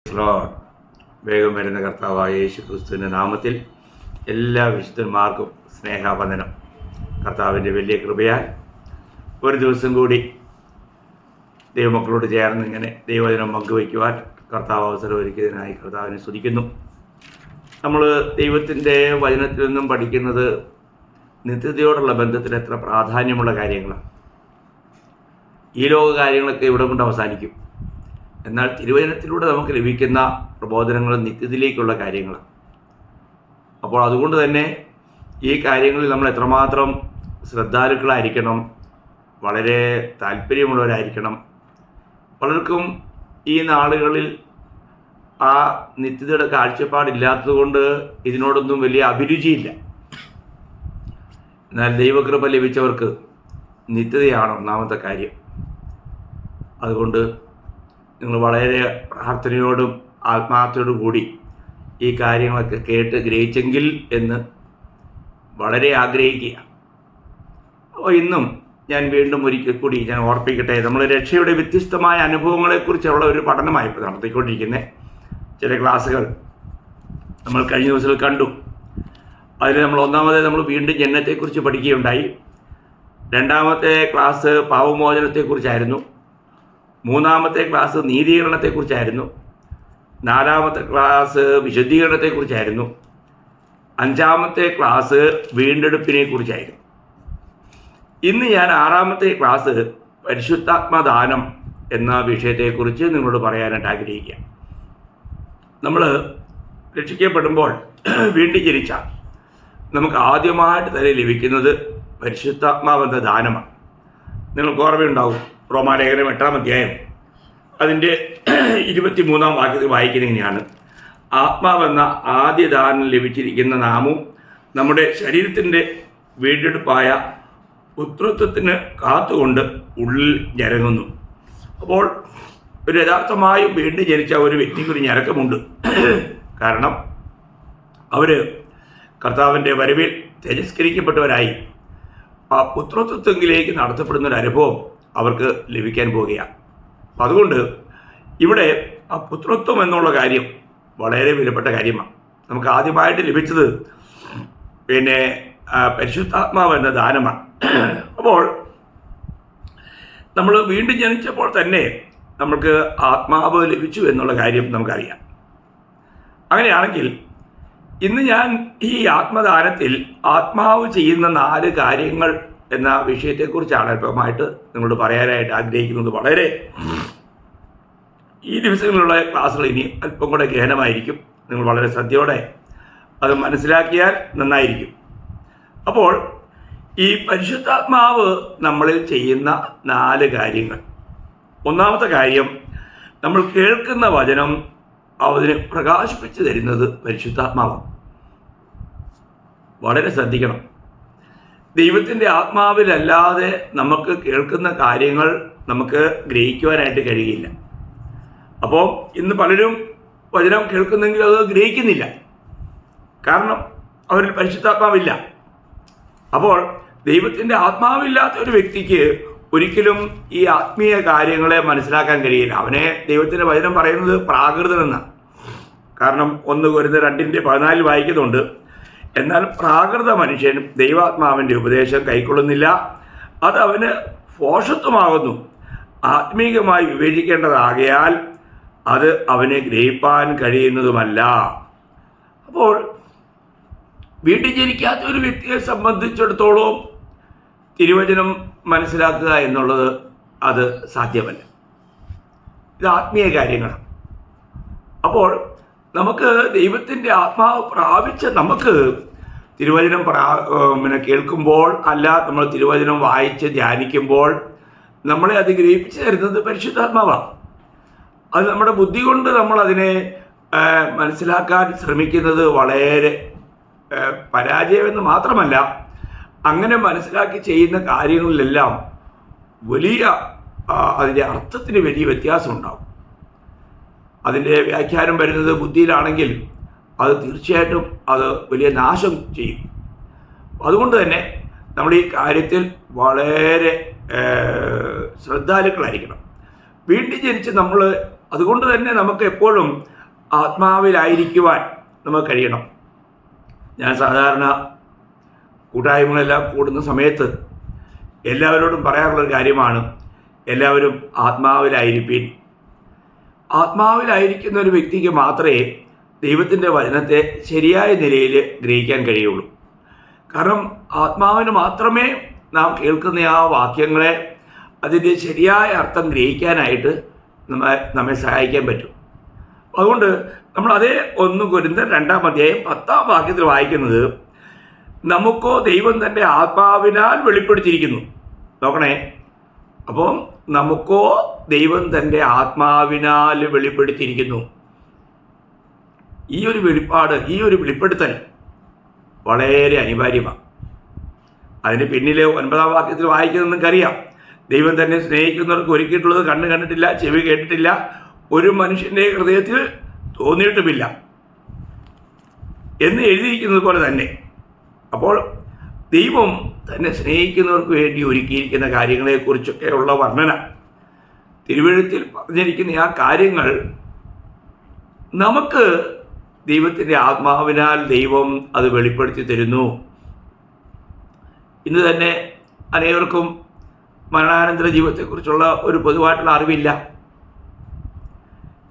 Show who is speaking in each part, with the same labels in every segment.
Speaker 1: Lord. വേഗം വരുന്ന കർത്താവായ യേശു ക്രിസ്തുവിൻ്റെ നാമത്തിൽ എല്ലാ വിശുദ്ധന്മാർക്കും സ്നേഹവന്ദനം. കർത്താവിൻ്റെ വലിയ കൃപയാൽ ഒരു ദിവസം കൂടി ദൈവമക്കളോട് ചേർന്ന് ഇങ്ങനെ ദൈവവചനം പങ്കുവയ്ക്കുവാൻ കർത്താവ് അവസരം ഒരുക്കിയതിനായി കർത്താവിനെ സ്തുതിക്കുന്നു. നമ്മൾ ദൈവത്തിൻ്റെ വചനത്തിൽ നിന്നും പഠിക്കുന്നത് നിത്യതയോടുള്ള ബന്ധത്തിൽ എത്ര പ്രാധാന്യമുള്ള കാര്യങ്ങളാണ്. ഈ ലോക കാര്യങ്ങളൊക്കെ ഇവിടെ കൊണ്ട് അവസാനിക്കും. എന്നാൽ തിരുവചനത്തിലൂടെ നമുക്ക് ലഭിക്കുന്ന പ്രബോധനങ്ങൾ നിത്യത്തിലേക്കുള്ള കാര്യങ്ങളാണ്. അപ്പോൾ അതുകൊണ്ട് തന്നെ ഈ കാര്യങ്ങളിൽ നമ്മൾ എത്രമാത്രം ശ്രദ്ധാലുക്കളായിരിക്കണം, വളരെ താല്പര്യമുള്ളവരായിരിക്കണം. പലർക്കും ഈ നാളുകളിൽ ആ നിത്യതയുടെ കാഴ്ചപ്പാടില്ലാത്തതുകൊണ്ട് ഇതിനോടൊന്നും വലിയ അഭിരുചിയില്ല. എന്നാൽ ദൈവകൃപ ലഭിച്ചവർക്ക് നിത്യതയാണ് ഒന്നാമത്തെ കാര്യം. അതുകൊണ്ട് നിങ്ങൾ വളരെ പ്രാർത്ഥനയോടും ആത്മാർത്ഥയോടും കൂടി ഈ കാര്യങ്ങളൊക്കെ കേട്ട് ഗ്രഹിച്ചെങ്കിൽ എന്ന് വളരെ ആഗ്രഹിക്കുക. അപ്പോൾ ഇന്നും ഞാൻ വീണ്ടും ഒരിക്കൽ കൂടി ഞാൻ ഓർപ്പിക്കട്ടെ, നമ്മൾ രക്ഷയുടെ വ്യത്യസ്തമായ അനുഭവങ്ങളെക്കുറിച്ചുള്ള ഒരു പഠനമായി ഇപ്പോൾ നടത്തിക്കൊണ്ടിരിക്കുന്ന ചില ക്ലാസ്സുകൾ നമ്മൾ കഴിഞ്ഞ ദിവസത്തിൽ കണ്ടു. അതിൽ നമ്മൾ വീണ്ടും ജനനത്തെക്കുറിച്ച് പഠിക്കുകയുണ്ടായി. രണ്ടാമത്തെ ക്ലാസ് പാപമോചനത്തെക്കുറിച്ചായിരുന്നു. മൂന്നാമത്തെ ക്ലാസ് നീതീകരണത്തെക്കുറിച്ചായിരുന്നു. നാലാമത്തെ ക്ലാസ് വിശുദ്ധീകരണത്തെക്കുറിച്ചായിരുന്നു. അഞ്ചാമത്തെ ക്ലാസ് വീണ്ടെടുപ്പിനെക്കുറിച്ചായിരുന്നു. ഇന്ന് ഞാൻ ആറാമത്തെ ക്ലാസ് പരിശുദ്ധാത്മദാനം എന്ന വിഷയത്തെക്കുറിച്ച് നിങ്ങളോട് പറയാനായിട്ട് ആഗ്രഹിക്കുക. നമ്മൾ രക്ഷിക്കപ്പെടുമ്പോൾ വീണ്ടും ജനിച്ചാൽ നമുക്ക് ആദ്യമായിട്ട് തന്നെ ലഭിക്കുന്നത് പരിശുദ്ധാത്മാവെന്ന ദാനമാണ്. നിങ്ങൾക്ക് ഓർമ്മയുണ്ടാവും, റോമാലേഖനം 8-ാം അധ്യായം അതിൻ്റെ 23-ാം വാക്യത്തിൽ വായിക്കുന്നതിനെയാണ്, ആത്മാവെന്ന ആദ്യ ദാനം ലഭിച്ചിരിക്കുന്ന നാമും നമ്മുടെ ശരീരത്തിൻ്റെ വീണ്ടെടുപ്പായ പുത്രത്വത്തിന് കാത്തുകൊണ്ട് ഉള്ളിൽ ഞരങ്ങുന്നു. അപ്പോൾ ഒരു യഥാർത്ഥമായും വീണ്ടും ജനിച്ച ഒരു വ്യക്തിക്കൊരു ഞരക്കമുണ്ട്. കാരണം അവർ കർത്താവിൻ്റെ വരവിൽ തേജസ്കരിക്കപ്പെട്ടവരായി ആ പുത്രത്വത്തിലേക്ക് നടത്തപ്പെടുന്ന ഒരു അനുഭവം അവർക്ക് ലഭിക്കാൻ പോവുകയാണ്. അപ്പം അതുകൊണ്ട് ഇവിടെ ആ പുത്രത്വം എന്നുള്ള കാര്യം വളരെ വിലപ്പെട്ട കാര്യമാണ്. നമുക്ക് ആദ്യമായിട്ട് ലഭിച്ചത് പരിശുദ്ധാത്മാവ് എന്ന ദാനമാണ്. അപ്പോൾ നമ്മൾ വീണ്ടും ജനിച്ചപ്പോൾ തന്നെ നമുക്ക് ആത്മാവ് ലഭിച്ചു എന്നുള്ള കാര്യം നമുക്കറിയാം. അങ്ങനെയാണെങ്കിൽ ഇന്ന് ഞാൻ ഈ ആത്മദാനത്തിൽ ആത്മാവ് ചെയ്യുന്ന 4 കാര്യങ്ങൾ എന്ന വിഷയത്തെക്കുറിച്ചാണ് അല്പമായിട്ട് നിങ്ങളോട് പറയാനായിട്ട് ആഗ്രഹിക്കുന്നത്. വളരെ ഈ ദിവസങ്ങളിലുള്ള ക്ലാസ്സുകൾ ഇനി അല്പം കൂടെ ഗഹനമായിരിക്കും. നിങ്ങൾ വളരെ ശ്രദ്ധയോടെ അത് മനസ്സിലാക്കിയാൽ നന്നായിരിക്കും. അപ്പോൾ ഈ പരിശുദ്ധാത്മാവ് നമ്മളിൽ ചെയ്യുന്ന 4 കാര്യങ്ങൾ. ഒന്നാമത്തെ കാര്യം, നമ്മൾ കേൾക്കുന്ന വചനം അതിനെ പ്രകാശിപ്പിച്ചു തരുന്നത് പരിശുദ്ധാത്മാവ്. വളരെ ശ്രദ്ധിക്കണം. ദൈവത്തിൻ്റെ ആത്മാവിലല്ലാതെ നമുക്ക് കേൾക്കുന്ന കാര്യങ്ങൾ നമുക്ക് ഗ്രഹിക്കുവാനായിട്ട് കഴിയില്ല. അപ്പോൾ ഇന്ന് പലരും വചനം കേൾക്കുന്നെങ്കിൽ അത് ഗ്രഹിക്കുന്നില്ല. കാരണം അവരിൽ പരിശുദ്ധാത്മാവില്ല. അപ്പോൾ ദൈവത്തിൻ്റെ ആത്മാവില്ലാത്ത ഒരു വ്യക്തിക്ക് ഒരിക്കലും ഈ ആത്മീയ കാര്യങ്ങളെ മനസ്സിലാക്കാൻ കഴിയില്ല. അവനെ ദൈവത്തിൻ്റെ വചനം പറയുന്നത് പ്രാകൃതനെന്നാണ്. കാരണം 1 കൊരിന്ത്യർ 2:14 വായിക്കുന്നുണ്ട്, എന്നാൽ പ്രാകൃത മനുഷ്യൻ ദൈവാത്മാവിൻ്റെ ഉപദേശം കൈക്കൊള്ളുന്നില്ല, അത് അവന് ഭോഷത്വമാകുന്നു. ആത്മീകമായി വിവേചിക്കേണ്ടതാകയാൽ അത് അവനെ ഗ്രഹിപ്പാൻ കഴിയുന്നതുമല്ല. അപ്പോൾ വീട്ടിൽ ജനിക്കാത്ത ഒരു വ്യക്തിയെ സംബന്ധിച്ചിടത്തോളം തിരുവചനം മനസ്സിലാക്കുക എന്നുള്ളത് അത് സാധ്യമല്ല. ഇത് ആത്മീയ കാര്യങ്ങളാണ്. അപ്പോൾ നമുക്ക് ദൈവത്തിൻ്റെ ആത്മാവ് പ്രാപിച്ച നമുക്ക് തിരുവചനം കേൾക്കുമ്പോൾ അല്ല, നമ്മൾ തിരുവചനം വായിച്ച് ധ്യാനിക്കുമ്പോൾ നമ്മളെ അത് ഗ്രഹിപ്പിച്ച് തരുന്നത് പരിശുദ്ധാത്മാവാണ്. അത് നമ്മുടെ ബുദ്ധി കൊണ്ട് നമ്മൾ അതിനെ മനസ്സിലാക്കാൻ ശ്രമിക്കുന്നത് വളരെ പരാജയമെന്ന് മാത്രമല്ല, അങ്ങനെ മനസ്സിലാക്കി ചെയ്യുന്ന കാര്യങ്ങളിലെല്ലാം വലിയ അതിൻ്റെ അർത്ഥത്തിന് വലിയ വ്യത്യാസമുണ്ടാകും. അതിൻ്റെ വ്യാഖ്യാനം വരുന്നത് ബുദ്ധിയിലാണെങ്കിൽ അത് തീർച്ചയായിട്ടും അത് വലിയ നാശം ചെയ്യും. അതുകൊണ്ട് തന്നെ നമ്മൾ ഈ കാര്യത്തിൽ വളരെ ശ്രദ്ധാലുക്കളായിരിക്കണം. വീണ്ടും ജനിച്ച് നമ്മൾ അതുകൊണ്ട് തന്നെ നമുക്ക് എപ്പോഴും ആത്മാവിലായിരിക്കുവാൻ നമുക്ക് കഴിയണം. ഞാൻ സാധാരണ കൂട്ടായ്മകളെല്ലാം കൂടുന്ന സമയത്ത് എല്ലാവരോടും പറയാറുള്ളൊരു കാര്യമാണ്, എല്ലാവരും ആത്മാവിലായിരിപ്പീൻ. ആത്മാവിലായിരിക്കുന്ന ഒരു വ്യക്തിക്ക് മാത്രമേ ദൈവത്തിൻ്റെ വചനത്തെ ശരിയായ നിലയിൽ ഗ്രഹിക്കാൻ കഴിയുള്ളൂ. കാരണം ആത്മാവിന് മാത്രമേ നാം കേൾക്കുന്ന ആ വാക്യങ്ങളെ അതിൻ്റെ ശരിയായ അർത്ഥം ഗ്രഹിക്കാനായിട്ട് നമ്മെ സഹായിക്കാൻ പറ്റും. അതുകൊണ്ട് നമ്മൾ അതേ 1 കൊരിന്ത്യർ 2-ാം അധ്യായം 10-ാം വാക്യത്തിൽ വായിക്കുന്നത്, നമുക്കോ ദൈവം തൻ്റെ ആത്മാവിനാൽ വെളിപ്പെടുത്തിയിരിക്കുന്നു. നോക്കണേ, അപ്പോൾ നമുക്കോ ദൈവം തൻ്റെ ആത്മാവിനാൽ വെളിപ്പെടുത്തിയിരിക്കുന്നു. ഈ ഒരു വെളിപ്പാട്, ഈ ഒരു വെളിപ്പെടുത്തൽ വളരെ അനിവാര്യമാണ്. അതിന് പിന്നിൽ 9-ാം വാക്യത്തിൽ വായിക്കുന്നത് നിങ്ങൾക്കറിയാം. ദൈവം തന്നെ സ്നേഹിക്കുന്നവർക്ക് ഒരുക്കിയിട്ടുള്ളത് കണ്ണ് കണ്ടിട്ടില്ല, ചെവി കേട്ടിട്ടില്ല, ഒരു മനുഷ്യൻ്റെ ഹൃദയത്തിൽ തോന്നിയിട്ടുമില്ല എന്ന് എഴുതിയിരിക്കുന്നത് പോലെ തന്നെ. അപ്പോൾ ദൈവം തന്നെ സ്നേഹിക്കുന്നവർക്ക് വേണ്ടി ഒരുക്കിയിരിക്കുന്ന കാര്യങ്ങളെക്കുറിച്ചൊക്കെയുള്ള വർണ്ണന, തിരുവെഴുത്തിൽ പറഞ്ഞിരിക്കുന്ന ആ കാര്യങ്ങൾ നമുക്ക് ദൈവത്തിൻ്റെ ആത്മാവിനാൽ ദൈവം അത് വെളിപ്പെടുത്തി തരുന്നു. ഇന്ന് തന്നെ അനേവർക്കും മരണാനന്തര ജീവിതത്തെക്കുറിച്ചുള്ള ഒരു പൊതുവായിട്ടുള്ള അറിവില്ല.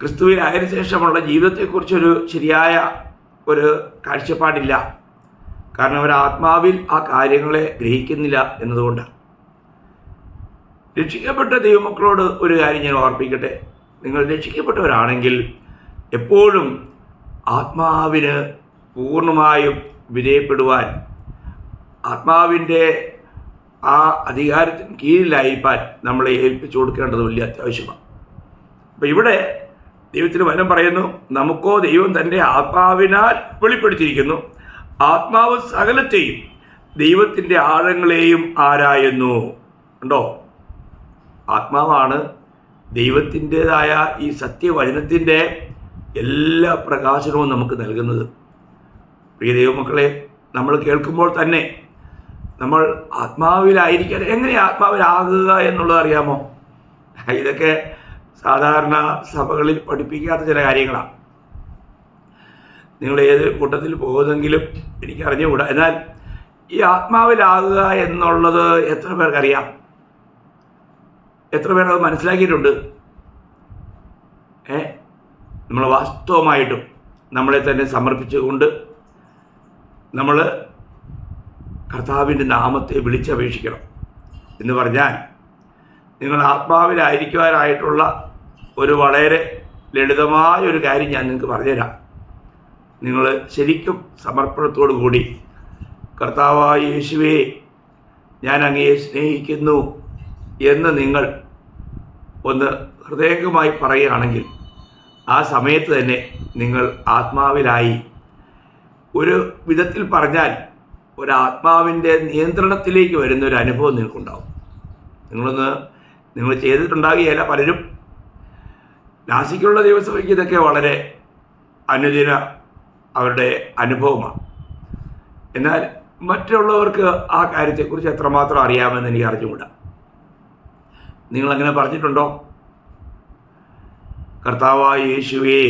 Speaker 1: ക്രിസ്തുവിലായതിനു ശേഷമുള്ള ജീവിതത്തെക്കുറിച്ചൊരു ശരിയായ ഒരു കാഴ്ചപ്പാടില്ല. കാരണം അവർ ആത്മാവിൽ ആ കാര്യങ്ങളെ ഗ്രഹിക്കുന്നില്ല എന്നതുകൊണ്ടാണ്. രക്ഷിക്കപ്പെട്ട ദൈവമക്കളോട് ഒരു കാര്യം ഞാൻ ഓർപ്പിക്കട്ടെ. നിങ്ങൾ രക്ഷിക്കപ്പെട്ടവരാണെങ്കിൽ എപ്പോഴും ആത്മാവിന് പൂർണ്ണമായും വിധേയപ്പെടുവാൻ, ആത്മാവിൻ്റെ ആ അധികാരത്തിന് കീഴിലായിരിക്കാൻ നമ്മളെ ഏൽപ്പിച്ചു കൊടുക്കേണ്ടത് വലിയ അത്യാവശ്യമാണ്. അപ്പം ഇവിടെ ദൈവത്തിന് വചനം പറയുന്നു, നമുക്കോ ദൈവം തൻ്റെ ആത്മാവിനാൽ വെളിപ്പെടുത്തിയിരിക്കുന്നു. ആത്മാവ് സകലത്തെയും ദൈവത്തിൻ്റെ ആഴങ്ങളെയും ആരായുന്നു. ഉണ്ടോ? ആത്മാവാണ് ദൈവത്തിൻ്റെതായ ഈ സത്യവചനത്തിൻ്റെ എല്ലാ പ്രകാശനവും നമുക്ക് നൽകുന്നത്. പ്രിയ ദൈവമക്കളെ, നമ്മൾ കേൾക്കുമ്പോൾ തന്നെ നമ്മൾ ആത്മാവിലായിരിക്കാൻ, എങ്ങനെ ആത്മാവിലാകുക എന്നുള്ളത് അറിയാമോ? ഇതൊക്കെ സാധാരണ സഭകളിൽ പഠിപ്പിക്കാത്ത ചില കാര്യങ്ങളാണ്. നിങ്ങൾ ഏത് കൂട്ടത്തിൽ പോകുന്നെങ്കിലും എനിക്കറിഞ്ഞുകൂടാ. എന്നാൽ ഈ ആത്മാവിലാകുക എന്നുള്ളത് എത്ര പേർക്കറിയാം? എത്ര പേർ അത് മനസ്സിലാക്കിയിട്ടുണ്ട്? നമ്മൾ വാസ്തവമായിട്ടും നമ്മളെ തന്നെ സമർപ്പിച്ചുകൊണ്ട് നമ്മൾ കർത്താവിൻ്റെ നാമത്തെ വിളിച്ചപേക്ഷിക്കണം. എന്ന് പറഞ്ഞാൽ നിങ്ങൾ ആത്മാവിലായിരിക്കുവാനായിട്ടുള്ള ഒരു വളരെ ലളിതമായ ഒരു കാര്യം ഞാൻ നിങ്ങൾക്ക് പറഞ്ഞുതരാം. നിങ്ങൾ ശരിക്കും സമർപ്പണത്തോടു കൂടി, കർത്താവായ യേശുവേ, ഞാൻ അങ്ങയെ സ്നേഹിക്കുന്നു എന്ന് നിങ്ങൾ ഒന്ന് ഹൃദയംഗമായി പറയുകയാണെങ്കിൽ ആ സമയത്ത് തന്നെ നിങ്ങൾ ആത്മാവിലായി. ഒരു വിധത്തിൽ പറഞ്ഞാൽ ഒരാത്മാവിൻ്റെ നിയന്ത്രണത്തിലേക്ക് വരുന്നൊരു അനുഭവം നിങ്ങൾക്കുണ്ടാവും. നിങ്ങൾ ചെയ്തിട്ടുണ്ടാകുകയില്ല. പലരും നാസിക്കുള്ള ദൈവസഭയ്ക്ക് ഇതൊക്കെ വളരെ അനുദിന അവരുടെ അനുഭവമാണ്. എന്നാൽ മറ്റുള്ളവർക്ക് ആ കാര്യത്തെക്കുറിച്ച് എത്രമാത്രം അറിയാമെന്ന് എനിക്ക് അറിഞ്ഞുകൂടാ. നിങ്ങളങ്ങനെ പറഞ്ഞിട്ടുണ്ടോ? കർത്താവായ യേശുവേ,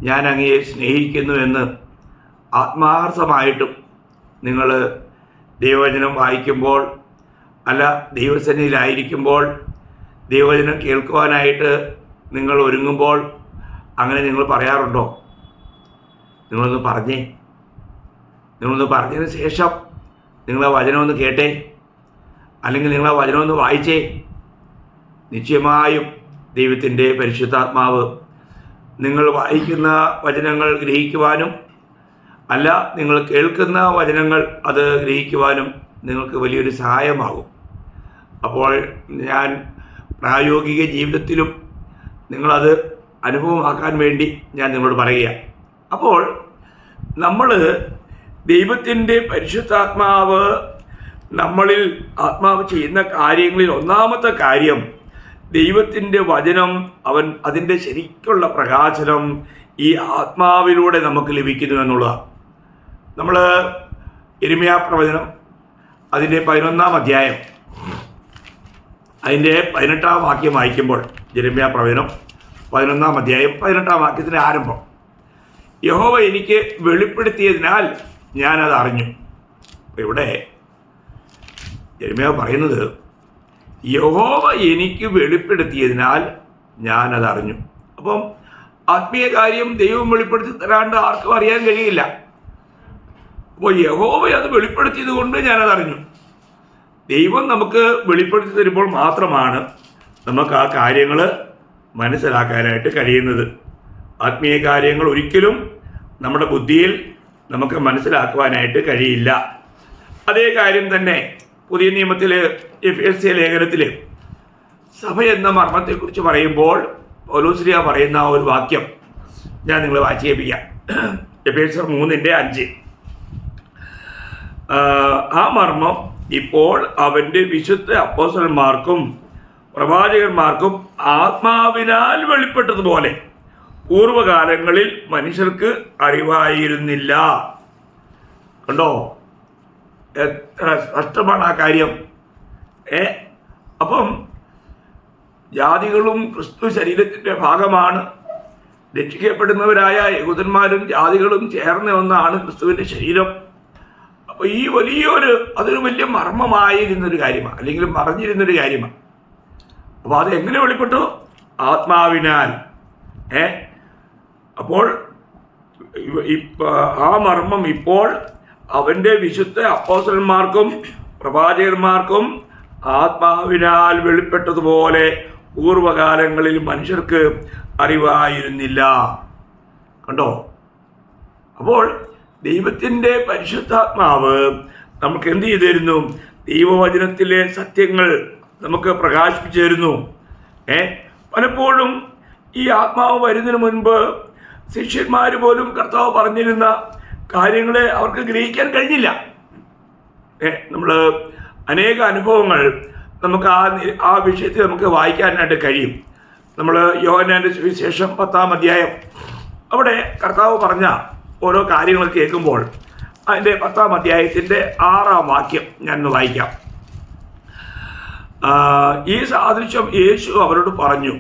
Speaker 1: ഞാൻ അങ്ങയെ സ്നേഹിക്കുന്നു എന്ന് ആത്മാർത്ഥമായിട്ടും നിങ്ങൾ ദൈവവചനം വായിക്കുമ്പോൾ, അല്ല ദൈവസന്നിധിയിലായിരിക്കുമ്പോൾ, ദൈവവചനം കേൾക്കുവാനായിട്ട് നിങ്ങൾ ഒരുങ്ങുമ്പോൾ അങ്ങനെ നിങ്ങൾ പറയാറുണ്ടോ? നിങ്ങളൊന്ന് പറഞ്ഞതിന് ശേഷം നിങ്ങൾ ആ വചനം ഒന്ന് കേട്ടേ, അല്ലെങ്കിൽ നിങ്ങൾ ആ വചനം ഒന്ന് വായിച്ചേ. നിശ്ചയമായും ദൈവത്തിൻ്റെ പരിശുദ്ധാത്മാവ് നിങ്ങൾ വായിക്കുന്ന വചനങ്ങൾ ഗ്രഹിക്കുവാനും, അല്ല നിങ്ങൾ കേൾക്കുന്ന വചനങ്ങൾ അത് ഗ്രഹിക്കുവാനും നിങ്ങൾക്ക് വലിയൊരു സഹായമാകും. അപ്പോൾ ഞാൻ പ്രായോഗിക ജീവിതത്തിലും നിങ്ങളത് അനുഭവമാക്കാൻ വേണ്ടി ഞാൻ നിങ്ങളോട് പറയുകയാണ്. അപ്പോൾ നമ്മൾ ദൈവത്തിൻ്റെ പരിശുദ്ധാത്മാവ് നമ്മളിൽ ആത്മാവ് ചെയ്യുന്ന കാര്യങ്ങളിൽ ഒന്നാമത്തെ കാര്യം, ദൈവത്തിൻ്റെ വചനം അതിൻ്റെ ശരിക്കുള്ള പ്രകാശനം ഈ ആത്മാവിലൂടെ നമുക്ക് ലഭിക്കുന്നു എന്നുള്ളതാണ്. നമ്മൾ യിരെമ്യാ പ്രവചനം അതിൻ്റെ 11-ാം അധ്യായം അതിൻ്റെ 18-ാം വാക്യം വായിക്കുമ്പോൾ, യിരെമ്യാ പ്രവചനം 11-ാം അധ്യായം 18-ാം വാക്യത്തിൻ്റെ ആരംഭം, യഹോവ എനിക്ക് വെളിപ്പെടുത്തിയതിനാൽ ഞാനത് അറിഞ്ഞു. ഇവിടെ യെരമ്യാവ് പറയുന്നത്, യഹോവ എനിക്ക് വെളിപ്പെടുത്തിയതിനാൽ ഞാനത് അറിഞ്ഞു. അപ്പം ആത്മീയ കാര്യം ദൈവം വെളിപ്പെടുത്തി തരാണ്ട് ആർക്കും അറിയാൻ കഴിയില്ല. അപ്പോൾ യഹോവ അത് വെളിപ്പെടുത്തിയത് കൊണ്ട് ഞാനത് അറിഞ്ഞു. ദൈവം നമുക്ക് വെളിപ്പെടുത്തി തരുമ്പോൾ മാത്രമാണ് നമുക്ക് ആ കാര്യങ്ങൾ മനസ്സിലാക്കാനായിട്ട് കഴിയുന്നത്. ആത്മീയ കാര്യങ്ങൾ ഒരിക്കലും നമ്മുടെ ബുദ്ധിയിൽ നമുക്ക് മനസ്സിലാക്കുവാനായിട്ട് കഴിയില്ല. അതേ കാര്യം തന്നെ പുതിയ നിയമത്തിൽ എഫേസ്യ ലേഖനത്തിൽ സഭ എന്ന മർമ്മത്തെക്കുറിച്ച് പറയുമ്പോൾ പൗലോസ് പറയുന്ന ഒരു വാക്യം ഞാൻ നിങ്ങളെ വായിച്ച് കേൾപ്പിക്കാം. എഫേസ്യർ 3:5. ആ മർമ്മം ഇപ്പോൾ അവൻ്റെ വിശുദ്ധ അപ്പോസ്തലന്മാർക്കും പ്രവാചകന്മാർക്കും ആത്മാവിനാൽ വെളിപ്പെട്ടതുപോലെ പൂർവകാലങ്ങളിൽ മനുഷ്യർക്ക് അറിവായിരുന്നില്ല. കണ്ടോ, എത്ര സ്പഷ്ടമാണ് ആ കാര്യം. അപ്പം ജാതികളും ക്രിസ്തു ശരീരത്തിൻ്റെ ഭാഗമാണ്. രക്ഷിക്കപ്പെടുന്നവരായ യഹൂദന്മാരും ജാതികളും ചേർന്ന ഒന്നാണ് ക്രിസ്തുവിൻ്റെ ശരീരം. അപ്പോൾ ഈ അതൊരു വലിയ മർമ്മമായിരുന്നൊരു കാര്യമാണ്, അല്ലെങ്കിൽ മറഞ്ഞിരുന്നൊരു കാര്യമാണ്. അപ്പോൾ അത് എങ്ങനെ വെളിപ്പെട്ടു? ആത്മാവിനാൽ. അപ്പോൾ ആ മർമ്മം ഇപ്പോൾ അവൻ്റെ വിശുദ്ധ അപ്പോസ്തലന്മാർക്കും പ്രവാചകന്മാർക്കും ആത്മാവിനാൽ വെളിപ്പെട്ടതുപോലെ പൂർവകാലങ്ങളിൽ മനുഷ്യർക്ക് അറിവായിരുന്നില്ല. കണ്ടോ? അപ്പോൾ ദൈവത്തിൻ്റെ പരിശുദ്ധാത്മാവ് നമുക്ക് എന്ത് ചെയ്തു തരുന്നു? ദൈവവചനത്തിലെ സത്യങ്ങൾ നമുക്ക് പ്രകാശിപ്പിച്ചു തരുന്നു. പലപ്പോഴും ഈ ആത്മാവ് വരുന്നതിന് മുൻപ് ശിഷ്യന്മാർ പോലും കർത്താവ് പറഞ്ഞിരുന്ന കാര്യങ്ങളെ അവർക്ക് ഗ്രഹിക്കാൻ കഴിഞ്ഞില്ല. നമ്മൾ അനേക അനുഭവങ്ങൾ നമുക്ക് ആ വിഷയത്തിൽ നമുക്ക് വായിക്കാനായിട്ട് കഴിയും. നമ്മൾ യോഹന്നാന്റെ സുവിശേഷം 10-ാം അധ്യായം, അവിടെ കർത്താവ് പറഞ്ഞ ഓരോ കാര്യങ്ങൾ കേൾക്കുമ്പോൾ അതിൻ്റെ 10-ാം അധ്യായത്തിൻ്റെ 6-ാം വാക്യം ഞാനൊന്ന് വായിക്കാം. ഈ സാദൃശ്യം യേശു അവരോട് പറഞ്ഞു,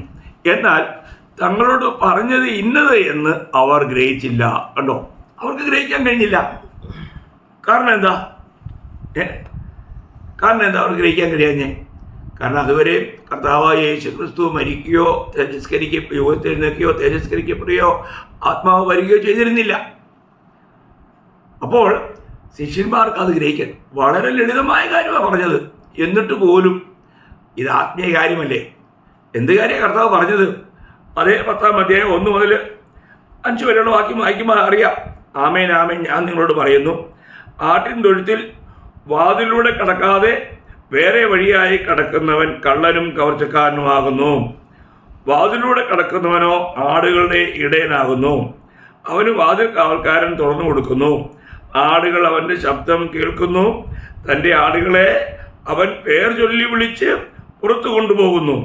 Speaker 1: എന്നാൽ തങ്ങളോട് പറഞ്ഞത് ഇന്നത് എന്ന് അവർ ഗ്രഹിച്ചില്ല. കണ്ടോ, അവർക്ക് ഗ്രഹിക്കാൻ കഴിഞ്ഞില്ല. കാരണം എന്താ അവർക്ക് ഗ്രഹിക്കാൻ കഴിയാഞ്ഞേ? കാരണം അതുവരെ കർത്താവായ യേശു ക്രിസ്തു മരിക്കുകയോ ഉയർത്തെഴുന്നേൽക്കുകയോ തേജസ്കരിക്കപ്പെടുകയോ ആത്മാവ് വരികയോ ചെയ്തിരുന്നില്ല. അപ്പോൾ ശിഷ്യന്മാർക്ക് അത് ഗ്രഹിക്കാൻ വളരെ ലളിതമായ കാര്യമാണ് പറഞ്ഞത്. എന്നിട്ട് പോലും ഇത് ആത്മീയ കാര്യമല്ലേ? എന്ത് കാര്യമാണ് കർത്താവ് പറഞ്ഞത്? അതേ 10-ാം അധ്യായം 1 മുതൽ 5 വരെയുള്ള വാക്യം വായിക്കുമ്പോൾ അറിയാം. ആമേൻ ആമേൻ ഞാൻ നിങ്ങളോട് പറയുന്നു, ആട്ടിൻ തൊഴുത്തിൽ വാതിലൂടെ കടക്കാതെ വേറെ വഴിയായി കടക്കുന്നവൻ കള്ളനും കവർച്ചക്കാരനുമാകുന്നു. വാതിലൂടെ കടക്കുന്നവനോ ആടുകളുടെ ഇടയനാകുന്നു. അവന് വാതിൽ കാവൽക്കാരൻ തുറന്നു കൊടുക്കുന്നു. ആടുകൾ അവൻ്റെ ശബ്ദം കേൾക്കുന്നു. തൻ്റെ ആടുകളെ അവൻ പേർ ചൊല്ലി വിളിച്ച് പുറത്തു കൊണ്ടുപോകുന്നു.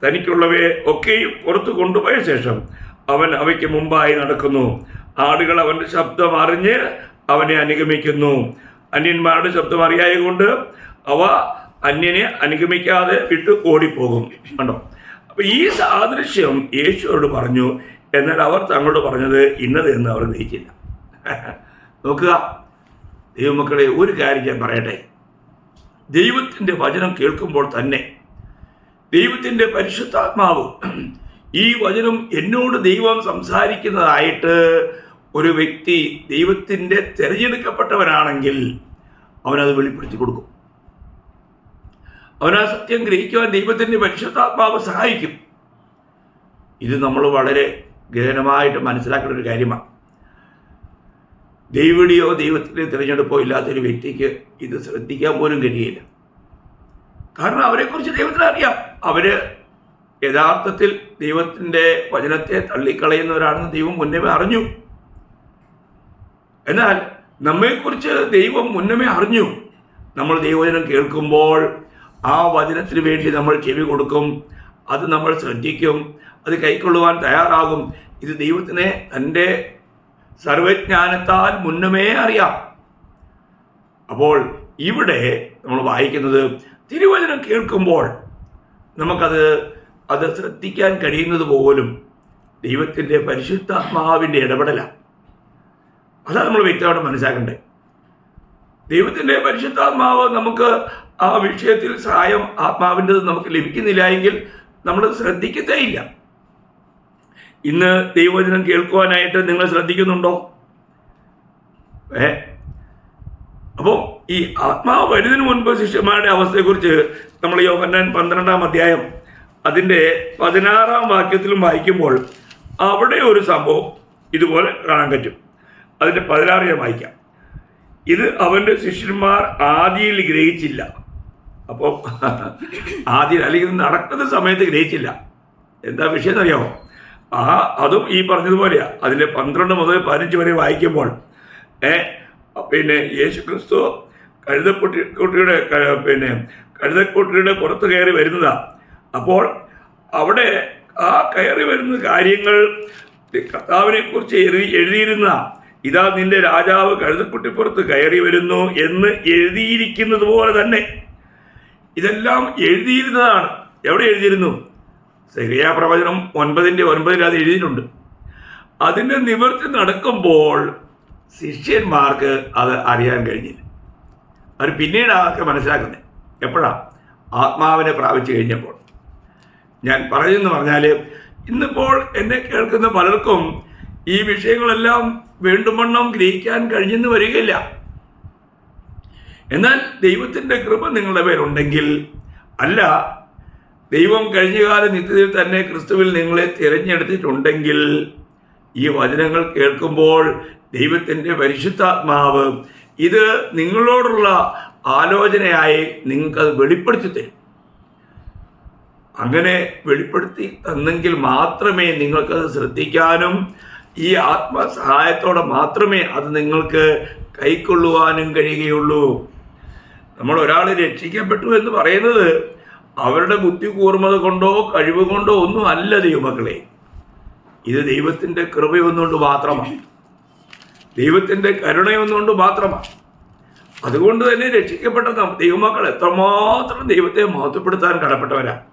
Speaker 1: തനിക്കുള്ളവയെ ഒക്കെയും പുറത്തു കൊണ്ടുപോയ ശേഷം അവൻ അവയ്ക്ക് മുമ്പായി നടക്കുന്നു. ആടുകൾ അവൻ്റെ ശബ്ദം അറിഞ്ഞ് അവനെ അനുഗമിക്കുന്നു. അന്യന്മാരുടെ ശബ്ദം അറിയായതുകൊണ്ട് അവ അന്യനെ അനുഗമിക്കാതെ വിട്ട് ഓടിപ്പോകും. കണ്ടോ? അപ്പോൾ ഈ സാദൃശ്യം യേശുവോട് പറഞ്ഞു, എന്നാൽ അവർ തങ്ങളോട് പറഞ്ഞത് ഇന്നത് എന്ന് അവർ ഗ്രഹിച്ചില്ല. നോക്കുക ദൈവമക്കളെ, ഒരു കാര്യം ഞാൻ പറയട്ടെ. ദൈവത്തിൻ്റെ വചനം കേൾക്കുമ്പോൾ തന്നെ ദൈവത്തിൻ്റെ പരിശുദ്ധാത്മാവ് ഈ വചനം എന്നോട് ദൈവം സംസാരിക്കുന്നതായിട്ട് ഒരു വ്യക്തി ദൈവത്തിൻ്റെ തിരഞ്ഞെടുക്കപ്പെട്ടവനാണെങ്കിൽ അവനത് വെളിപ്പെടുത്തി കൊടുക്കും. അവനാ സത്യം ഗ്രഹിക്കുവാൻ ദൈവത്തിൻ്റെ പരിശുദ്ധാത്മാവ് സഹായിക്കും. ഇത് നമ്മൾ വളരെ ഗഹനമായിട്ട് മനസ്സിലാക്കേണ്ട ഒരു കാര്യമാണ്. ദൈവടിയോ ദൈവത്തിൻ്റെ തിരഞ്ഞെടുപ്പോ ഇല്ലാത്തൊരു വ്യക്തിക്ക് ഇത് ശ്രദ്ധിക്കാൻ പോലും കഴിയില്ല. കാരണം അവരെക്കുറിച്ച് ദൈവത്തിന് അറിയാം. അവർ യഥാർത്ഥത്തിൽ ദൈവത്തിൻ്റെ വചനത്തെ തള്ളിക്കളയുന്നവരാണെന്ന് ദൈവം മുന്നമേ അറിഞ്ഞു. എന്നാൽ നമ്മെക്കുറിച്ച് ദൈവം മുന്നമേ അറിഞ്ഞു. നമ്മൾ ദൈവവചനം കേൾക്കുമ്പോൾ ആ വചനത്തിന് വേണ്ടി നമ്മൾ ചെവി കൊടുക്കും, അത് നമ്മൾ ശ്രദ്ധിക്കും, അത് കൈക്കൊള്ളുവാൻ തയ്യാറാകും. ഇത് ദൈവത്തിനെ തൻ്റെ സർവജ്ഞാനത്താൽ മുന്നമേ അറിയാം. അപ്പോൾ ഇവിടെ നമ്മൾ വായിക്കുന്നത് തിരുവചനം കേൾക്കുമ്പോൾ അത് ശ്രദ്ധിക്കാൻ കഴിയുന്നത് പോലും ദൈവത്തിൻ്റെ പരിശുദ്ധാത്മാവിൻ്റെ ഇടപെടലാണ്. അതാണ് നമ്മൾ വ്യക്തമായിട്ട് മനസ്സിലാക്കേണ്ടത്. ദൈവത്തിൻ്റെ പരിശുദ്ധാത്മാവ് നമുക്ക് ആ വിഷയത്തിൽ സഹായം ആത്മാവിൻ്റെത് നമുക്ക് ലഭിക്കുന്നില്ല എങ്കിൽ നമ്മൾ ശ്രദ്ധിക്കത്തേയില്ല. ഇന്ന് ദൈവവചനം കേൾക്കുവാനായിട്ട് നിങ്ങൾ ശ്രദ്ധിക്കുന്നുണ്ടോ? അപ്പോൾ ഈ ആത്മാവ് വരുന്നതിന് മുൻപ് ശിഷ്യന്മാരുടെ അവസ്ഥയെക്കുറിച്ച് നമ്മൾ യോഹന്നാൻ 12-ാം അധ്യായം അതിൻ്റെ 16-ാം വാക്യത്തിലും വായിക്കുമ്പോൾ അവിടെ ഒരു സംഭവം ഇതുപോലെ കാണാൻ പറ്റും. അതിൻ്റെ 16 ഞാൻ വായിക്കാം. ഇത് അവൻ്റെ ശിഷ്യന്മാർ ആദിയിൽ ഗ്രഹിച്ചില്ല. അപ്പോൾ ആദ്യം അല്ലെങ്കിൽ നടക്കുന്ന സമയത്ത് ഗ്രഹിച്ചില്ല. എന്താ വിഷയം എന്നറിയാമോ? അതും ഈ പറഞ്ഞതുപോലെയാണ്. അതിൽ 12 മുതൽ 15 വരെ വായിക്കുമ്പോൾ പിന്നെ യേശു ക്രിസ്തു കഴുതക്കുട്ടിയുടെ പുറത്ത് കയറി വരുന്നതാണ്. അപ്പോൾ അവിടെ ആ കയറി വരുന്ന കാര്യങ്ങൾ കർത്താവിനെ കുറിച്ച് എഴുതിയിരുന്ന ഇതാ നിന്റെ രാജാവ് കഴുതക്കുട്ടിപ്പുറത്ത് കയറി വരുന്നു എന്ന് എഴുതിയിരിക്കുന്നത് പോലെ തന്നെ ഇതെല്ലാം എഴുതിയിരുന്നതാണ്. എവിടെ എഴുതിയിരുന്നു? സെഖറിയാ പ്രവചനം 9:9 അത് എഴുതിയിട്ടുണ്ട്. അതിൻ്റെ നിവൃത്തി നടക്കുമ്പോൾ ശിഷ്യന്മാർക്ക് അത് അറിയാൻ കഴിഞ്ഞില്ല. അവർ പിന്നീട് ആൾക്ക് മനസ്സിലാക്കുന്നത് എപ്പോഴാണ്? ആത്മാവിനെ പ്രാപിച്ചു കഴിഞ്ഞപ്പോൾ. ഞാൻ പറയുമെന്ന് പറഞ്ഞാൽ ഇന്നിപ്പോൾ എന്നെ കേൾക്കുന്ന പലർക്കും ഈ വിഷയങ്ങളെല്ലാം വേണ്ടുവണ്ണം ഗ്രഹിക്കാൻ കഴിഞ്ഞെന്ന് വരികയില്ല. എന്നാൽ ദൈവത്തിൻ്റെ കൃപ നിങ്ങളുടെ പേരുണ്ടെങ്കിൽ, അല്ല ദൈവം കഴിഞ്ഞകാല നിത്യതയിൽ തന്നെ ക്രിസ്തുവിൽ നിങ്ങളെ തിരഞ്ഞെടുത്തിട്ടുണ്ടെങ്കിൽ ഈ വചനങ്ങൾ കേൾക്കുമ്പോൾ ദൈവത്തിൻ്റെ പരിശുദ്ധാത്മാവ് ഇത് നിങ്ങളോടുള്ള ആലോചനയായി നിങ്ങൾക്കത് വെളിപ്പെടുത്തി തരും. അങ്ങനെ വെളിപ്പെടുത്തി തന്നെങ്കിൽ മാത്രമേ നിങ്ങൾക്കത് ശ്രദ്ധിക്കാനും ഈ ആത്മസഹായത്തോടെ മാത്രമേ അത് നിങ്ങൾക്ക് കൈക്കൊള്ളുവാനും കഴിയുകയുള്ളൂ. നമ്മൾ ഒരാൾ രക്ഷിക്കപ്പെട്ടു എന്ന് പറയുന്നത് അവരുടെ ബുദ്ധി കൂർമ്മത കൊണ്ടോ കഴിവ് കൊണ്ടോ ഒന്നും അല്ല ദൈവമക്കളെ. ഇത് ദൈവത്തിൻ്റെ കൃപയൊന്നുകൊണ്ട് മാത്രമാണ്, ദൈവത്തിൻ്റെ കരുണയൊന്നുകൊണ്ട് മാത്രമാണ്. അതുകൊണ്ട് തന്നെ രക്ഷിക്കപ്പെട്ട ദൈവമക്കൾ എത്രമാത്രം ദൈവത്തെ മഹത്വപ്പെടുത്താൻ കടപ്പെട്ടവരാണ്.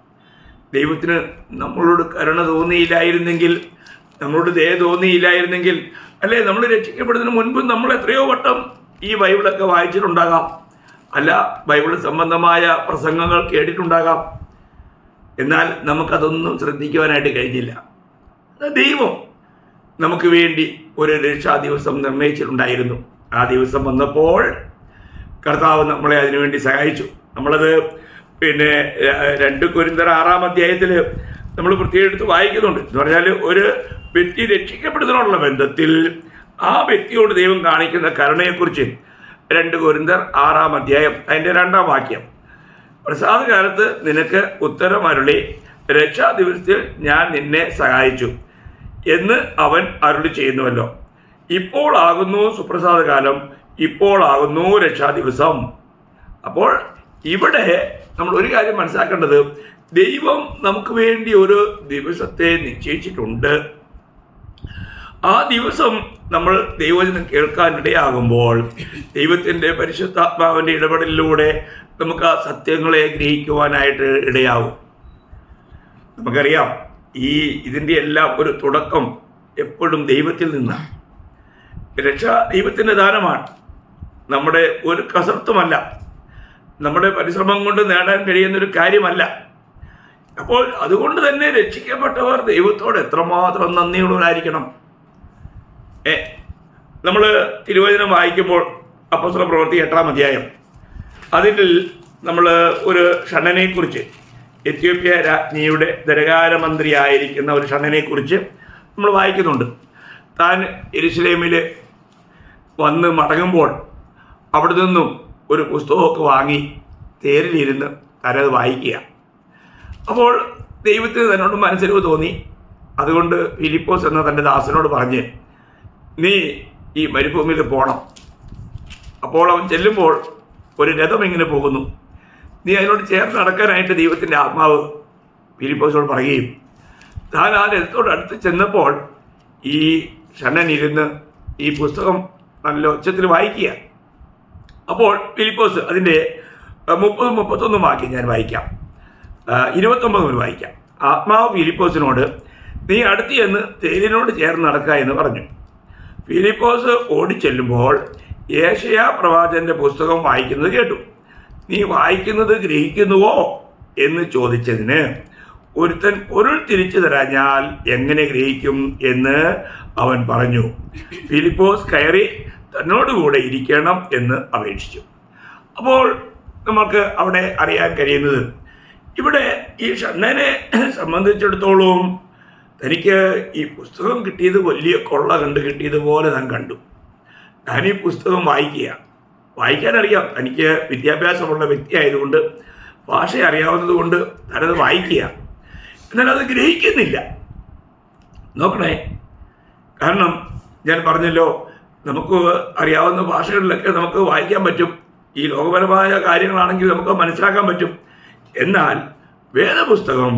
Speaker 1: ദൈവത്തിന് നമ്മളോട് കരുണ തോന്നിയില്ലായിരുന്നെങ്കിൽ, നമ്മളോട് ദയ തോന്നിയില്ലായിരുന്നെങ്കിൽ, അല്ലേ നമ്മൾ രക്ഷിക്കപ്പെടുന്നതിന് മുൻപ് നമ്മൾ എത്രയോ വട്ടം ഈ ബൈബിളൊക്കെ വായിച്ചിട്ടുണ്ടാകാം, അല്ല ബൈബിൾ സംബന്ധമായ പ്രസംഗങ്ങൾ കേട്ടിട്ടുണ്ടാകാം. എന്നാൽ നമുക്കതൊന്നും ശ്രദ്ധിക്കുവാനായിട്ട് കഴിഞ്ഞില്ല. ദൈവം നമുക്ക് വേണ്ടി ഒരു രക്ഷാ ദിവസം നിർണയിച്ചിട്ടുണ്ടായിരുന്നു. ആ ദിവസം വന്നപ്പോൾ കർത്താവ് നമ്മളെ അതിനുവേണ്ടി സഹായിച്ചു. നമ്മളത് 2 കൊരിന്ത്യർ 6-ാം അധ്യായത്തിൽ നമ്മൾ പ്രത്യേകം എടുത്ത് വായിക്കുന്നുണ്ട്. എന്ന് പറഞ്ഞാൽ ഒരു വ്യക്തി രക്ഷിക്കപ്പെടുന്നതിനുള്ള ബന്ധത്തിൽ ആ വ്യക്തിയോട് ദൈവം കാണിക്കുന്ന കരുണയെക്കുറിച്ച് 2 കൊരിന്ത്യർ 6-ാം അധ്യായം അതിൻ്റെ 2-ാം വാക്യം, പ്രസാദകാലത്ത് നിനക്ക് ഉത്തരമരുളി രക്ഷാ ദിവസത്തിൽ ഞാൻ നിന്നെ സഹായിച്ചു എന്ന് അവൻ അരുളി ചെയ്യുന്നുവല്ലോ. ഇപ്പോൾ ആകുന്നു സുപ്രസാദകാലം, ഇപ്പോൾ ആകുന്നു രക്ഷാ ദിവസം. അപ്പോൾ ഇവിടെ നമ്മൾ ഒരു കാര്യം മനസ്സിലാക്കേണ്ടത്, ദൈവം നമുക്ക് വേണ്ടി ഒരു ദിവസത്തെ നിശ്ചയിച്ചിട്ടുണ്ട്. ആ ദിവസം നമ്മൾ ദൈവവചനം കേൾക്കാനിടയാകുമ്പോൾ ദൈവത്തിൻ്റെ പരിശുദ്ധാത്മാവിൻ്റെ ഇടപെടലിലൂടെ നമുക്ക് ആ സത്യങ്ങളെ ഗ്രഹിക്കുവാനായിട്ട് ഇടയാകും. നമുക്കറിയാം ഇതിൻ്റെ എല്ലാം ഒരു തുടക്കം എപ്പോഴും ദൈവത്തിൽ നിന്നാണ്. രക്ഷ ദൈവത്തിൻ്റെ ദാനമാണ്, നമ്മുടെ ഒരു കസർത്തുമല്ല, നമ്മുടെ പരിശ്രമം കൊണ്ട് നേടാൻ കഴിയുന്നൊരു കാര്യമല്ല. അപ്പോൾ അതുകൊണ്ട് തന്നെ രക്ഷിക്കപ്പെട്ടവർ ദൈവത്തോട് എത്രമാത്രം നന്ദിയുള്ളവരായിരിക്കണം. നമ്മൾ തിരുവചനം വായിക്കുമ്പോൾ അപ്പോസ്തല പ്രവൃത്തി 8-ാം അധ്യായം അതിൽ നമ്മൾ ഒരു ഷണ്ഡനെക്കുറിച്ച്, എത്യോപ്യ രാജ്ഞിയുടെ ധനകാരമന്ത്രിയായിരിക്കുന്ന ഒരു ഷണ്ഡനെക്കുറിച്ച് നമ്മൾ വായിക്കുന്നുണ്ട്. താൻ യെരുശലേമിൽ വന്ന് മടങ്ങുമ്പോൾ അവിടെ നിന്നും ഒരു പുസ്തകമൊക്കെ വാങ്ങി തേരിലിരുന്ന് താനത് വായിക്കുക. അപ്പോൾ ദൈവത്തിന് തന്നോട് മനസ്സിലിവ് തോന്നി. അതുകൊണ്ട് ഫിലിപ്പോസ് എന്ന തൻ്റെ ദാസനോട് പറഞ്ഞ്, നീ ഈ മരുഭൂമിയിൽ പോകണം. അപ്പോൾ അവൻ ചെല്ലുമ്പോൾ ഒരു രഥം ഇങ്ങനെ പോകുന്നു, നീ അതിനോട് ചേർന്ന് നടക്കാനായിട്ട് ദൈവത്തിൻ്റെ ആത്മാവ് ഫിലിപ്പോസിനോട് പറയുകയും, താൻ ആ രഥത്തോട് അടുത്ത് ചെന്നപ്പോൾ ഈ ഷണ്ണൻ ഇരുന്ന് ഈ പുസ്തകം നല്ല ഉച്ചത്തിൽ വായിക്കുക. അപ്പോൾ ഫിലിപ്പോസ് അതിൻ്റെ 30-31 വാക്യം ഞാൻ വായിക്കാം, 29 മുതൽ വായിക്കാം. ആത്മാവ് ഫിലിപ്പോസിനോട്, നീ അടുത്ത് ചെന്ന് തേരിനോട് ചേർന്ന് നടക്കുക എന്ന് പറഞ്ഞു. ഫിലിപ്പോസ് ഓടിച്ചെല്ലുമ്പോൾ യേശയ്യാ പ്രവാചകന്റെ പുസ്തകം വായിക്കുന്നത് കേട്ടു. നീ വായിക്കുന്നത് ഗ്രഹിക്കുന്നുവോ എന്ന് ചോദിച്ചതിന് ഒരുത്തൻ പൊരുൾ തിരിച്ചു തരാഞ്ഞാൽ എങ്ങനെ ഗ്രഹിക്കും എന്ന് അവൻ പറഞ്ഞു. ഫിലിപ്പോസ് കയറി തന്നോടുകൂടെ ഇരിക്കണം എന്ന് അപേക്ഷിച്ചു. അപ്പോൾ നമുക്ക് അവിടെ അറിയാൻ കഴിയുന്നത്, ഇവിടെ ഈ ഷണ്ണനെ സംബന്ധിച്ചിടത്തോളം തനിക്ക് ഈ പുസ്തകം കിട്ടിയത് വലിയ കൊള്ള കിട്ടിയതുപോലെ താൻ കണ്ടു. ഞാൻ ഈ പുസ്തകം വായിക്കാനറിയാം, തനിക്ക് വിദ്യാഭ്യാസമുള്ള വ്യക്തി ആയതുകൊണ്ട്, ഭാഷ അറിയാവുന്നത് കൊണ്ട് താനത് വായിക്കുക. എന്നാൽ അത് ഗ്രഹിക്കുന്നില്ല. നോക്കണേ, കാരണം ഞാൻ പറഞ്ഞല്ലോ, നമുക്ക് അറിയാവുന്ന ഭാഷകളിലൊക്കെ നമുക്ക് വായിക്കാൻ പറ്റും. ഈ ലോകപരമായ കാര്യങ്ങളാണെങ്കിൽ നമുക്ക് മനസ്സിലാക്കാൻ പറ്റും. എന്നാൽ വേദപുസ്തകം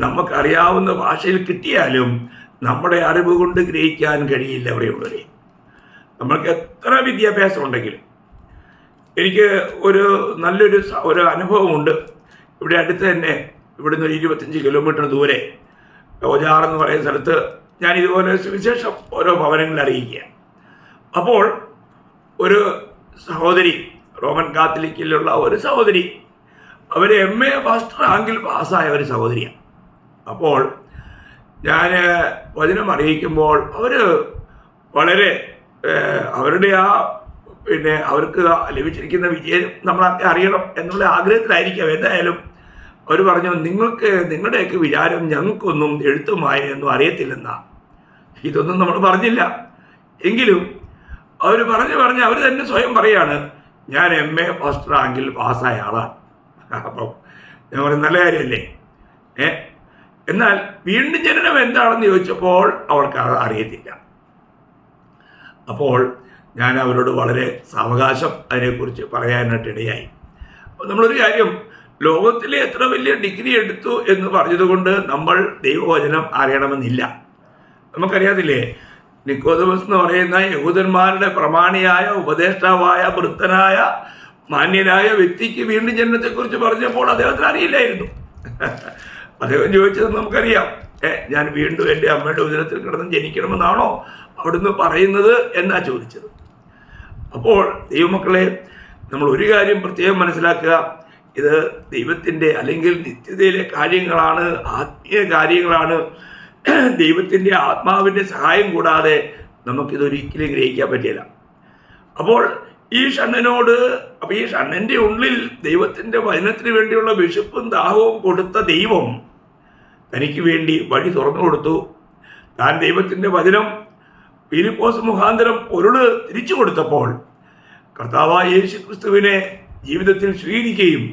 Speaker 1: നമുക്കറിയാവുന്ന ഭാഷയിൽ കിട്ടിയാലും നമ്മുടെ അറിവ് കൊണ്ട് ഗ്രഹിക്കാൻ കഴിയില്ല. അവിടെയുള്ളവരെ, നമ്മൾക്ക് എത്ര വിദ്യാഭ്യാസം ഉണ്ടെങ്കിലും, എനിക്ക് നല്ലൊരു അനുഭവമുണ്ട്. ഇവിടെ അടുത്ത് തന്നെ, ഇവിടുന്ന് ഒരു 25 കിലോമീറ്റർ ദൂരെ ഓജാർ എന്ന് പറയുന്ന സ്ഥലത്ത് ഞാൻ ഇതുപോലെ സുവിശേഷം ഓരോ ഭവനങ്ങളിൽ അറിയിക്കുക. അപ്പോൾ ഒരു സഹോദരി, റോമൻ കാത്തലിക്കിലുള്ള ഒരു സഹോദരി, അവർ MA ഫസ്റ്റ് റാങ്കിൽ പാസ്സായ ഒരു സഹോദരിയാണ്. അപ്പോൾ ഞാൻ വചനം അറിയിക്കുമ്പോൾ അവർ വളരെ അവരുടെ അവർക്ക് ലഭിച്ചിരിക്കുന്ന വിജയം നമ്മളൊക്കെ അറിയണം എന്നുള്ള ആഗ്രഹത്തിലായിരിക്കാം. എന്തായാലും അവർ പറഞ്ഞു, നിങ്ങളുടെയൊക്കെ വിചാരം ഞങ്ങൾക്കൊന്നും എഴുത്തും വായനയൊന്നും അറിയത്തില്ലെന്നാ. ഇതൊന്നും നമ്മൾ പറഞ്ഞില്ല. എങ്കിലും അവർ പറഞ്ഞ് അവർ തന്നെ സ്വയം പറയാണ്, ഞാൻ MA ഫസ്റ്റ് റാങ്കിൽ പാസ്സായ ആളാണ്. അപ്പം ഞാൻ പറയും, നല്ല കാര്യമല്ലേ. എന്നാൽ വീണ്ടും ജനനം എന്താണെന്ന് ചോദിച്ചപ്പോൾ അവർക്ക് അത് അറിയത്തില്ല. അപ്പോൾ ഞാൻ അവരോട് വളരെ സാവകാശം അതിനെക്കുറിച്ച് പറയാനായിട്ടിടയായി. അപ്പോൾ നമ്മളൊരു കാര്യം, ലോകത്തിലെ എത്ര വലിയ ഡിഗ്രി എടുത്തു എന്ന് പറഞ്ഞതുകൊണ്ട് നമ്മൾ ദൈവവചനം അറിയണമെന്നില്ല. നമുക്കറിയാതില്ലേ, നിക്കോദമസ് എന്ന് പറയുന്ന യഹൂദന്മാരുടെ പ്രമാണിയായ ഉപദേഷ്ടാവായ വൃദ്ധനായ മാന്യനായ വ്യക്തിക്ക് വീണ്ടും ജനനത്തെക്കുറിച്ച് പറഞ്ഞപ്പോൾ അദ്ദേഹത്തിന് അറിയില്ലായിരുന്നു. അദ്ദേഹം ചോദിച്ചത് നമുക്കറിയാം, ഞാൻ വീണ്ടും എൻ്റെ അമ്മയുടെ ഉദരത്തിൽ കിടന്ന് ജനിക്കണമെന്നാണോ അവിടുന്ന് പറയുന്നത് എന്നാ ചോദിച്ചത്. അപ്പോൾ ദൈവമക്കളെ, നമ്മൾ ഒരു കാര്യം പ്രത്യേകം മനസ്സിലാക്കുക, ഇത് ദൈവത്തിൻ്റെ അല്ലെങ്കിൽ നിത്യതയിലെ കാര്യങ്ങളാണ്, ആത്മീയ കാര്യങ്ങളാണ്. ദൈവത്തിൻ്റെ ആത്മാവിൻ്റെ സഹായം കൂടാതെ നമുക്കിതൊരിക്കലും ഗ്രഹിക്കാൻ പറ്റില്ല. അപ്പോൾ ഈ ഷണ്ണൻ്റെ ഉള്ളിൽ ദൈവത്തിൻ്റെ വചനത്തിന് വേണ്ടിയുള്ള വിശപ്പും ദാഹവും കൊടുത്ത ദൈവം തനിക്ക് വേണ്ടി വഴി തുറന്നു കൊടുത്തു. താൻ ദൈവത്തിൻ്റെ വചനം ഫിലിപ്പോസ് മുഖാന്തരം പൊരുള് തിരിച്ചു കൊടുത്തപ്പോൾ കർത്താവായ യേശു ക്രിസ്തുവിനെ ജീവിതത്തിൽ സ്വീകരിക്കുകയും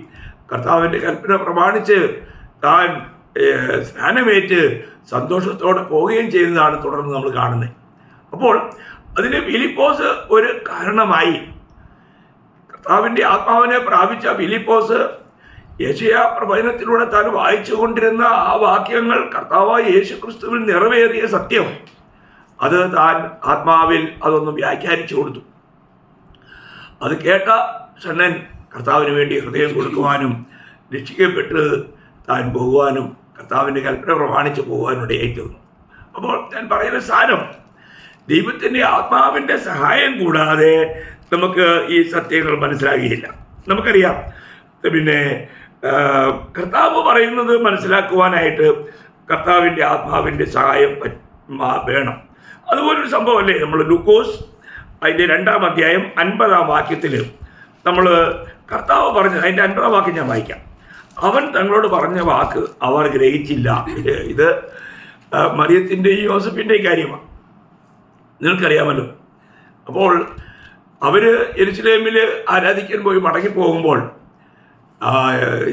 Speaker 1: കർത്താവിൻ്റെ കൽപ്പന പ്രമാണിച്ച് താൻ സ്നാനമേറ്റ് സന്തോഷത്തോടെ പോവുകയും ചെയ്തതാണ് തുടർന്ന് നമ്മൾ കാണുന്നത്. അപ്പോൾ അതിന് ഫിലിപ്പോസ് ഒരു കാരണമായി. കർത്താവിൻ്റെ ആത്മാവിനെ പ്രാപിച്ച ഫിലിപ്പോസ് യെശയ്യാ പ്രവചനത്തിലൂടെ താൻ വായിച്ചു കൊണ്ടിരുന്ന ആ വാക്യങ്ങൾ കർത്താവായ യേശു ക്രിസ്തുവിൽ നിറവേറിയ സത്യം, അത് താൻ ആത്മാവിൽ അതൊന്ന് വ്യാഖ്യാനിച്ചു കൊടുത്തു. അത് കേട്ട ഷണ്ണൻ കർത്താവിന് വേണ്ടി ഹൃദയം കൊടുക്കുവാനും രക്ഷിക്കപ്പെട്ട് താൻ പോകുവാനും കർത്താവിൻ്റെ കൽപ്പന പ്രമാണിച്ച് പോകുവാനിടയായി തീർന്നു. അപ്പോൾ ഞാൻ പറയുന്ന സാരം, ദൈവത്തിൻ്റെ ആത്മാവിൻ്റെ സഹായം കൂടാതെ നമുക്ക് ഈ സത്യങ്ങൾ മനസ്സിലാകുകയില്ല. നമുക്കറിയാം, പിന്നെ കർത്താവ് പറയുന്നത് മനസ്സിലാക്കുവാനായിട്ട് കർത്താവിൻ്റെ ആത്മാവിൻ്റെ സഹായം വേണം. അതുപോലൊരു സംഭവമല്ലേ നമ്മൾ ലൂക്കോസ് അതിൻ്റെ 2-ാം അധ്യായം 50-ാം വാക്യത്തിൽ നമ്മൾ കർത്താവ് പറഞ്ഞത്, അതിൻ്റെ 50-ാം വാക്യം ഞാൻ വായിക്കാം. അവൻ തങ്ങളോട് പറഞ്ഞ വാക്ക് അവർ ഗ്രഹിച്ചില്ല. ഇത് മറിയത്തിൻ്റെയും യോസഫിൻ്റെയും കാര്യമാണ്, നിങ്ങൾക്കറിയാമല്ലോ. അപ്പോൾ അവർ യെരുശലേമിൽ ആരാധിക്കാൻ പോയി മടങ്ങിപ്പോകുമ്പോൾ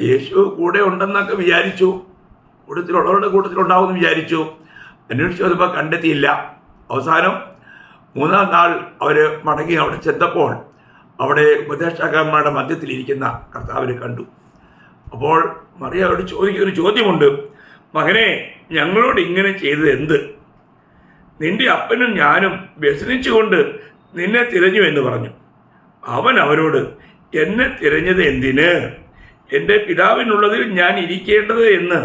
Speaker 1: യേശു കൂടെ ഉണ്ടെന്നൊക്കെ വിചാരിച്ചു, കൂട്ടത്തിലുള്ളവരുടെ കൂട്ടത്തിലുണ്ടാവുമെന്ന് വിചാരിച്ചു. അന്വേഷിച്ചു വന്നപ്പോൾ കണ്ടെത്തിയില്ല. അവസാനം 3-ാം നാൾ അവർ മടങ്ങി അവിടെ ചെന്നപ്പോൾ അവിടെ ഉപദേഷ്ടാക്കന്മാരുടെ മധ്യത്തിലിരിക്കുന്ന കർത്താവിനെ കണ്ടു. അപ്പോൾ മറിയ അവരോട് ചോദിക്കുന്നൊരു ചോദ്യമുണ്ട്, മകനെ, ഞങ്ങളോട് ഇങ്ങനെ ചെയ്തത് എന്ത്? നിന്റെ അപ്പനും ഞാനും വ്യസനിച്ചുകൊണ്ട് നിന്നെ തിരഞ്ഞു എന്ന് പറഞ്ഞു. അവൻ അവരോട്, എന്നെ തിരഞ്ഞത് എന്തിന്? എൻ്റെ പിതാവിനുള്ളതിൽ ഞാൻ ഇരിക്കേണ്ടത് എന്ന്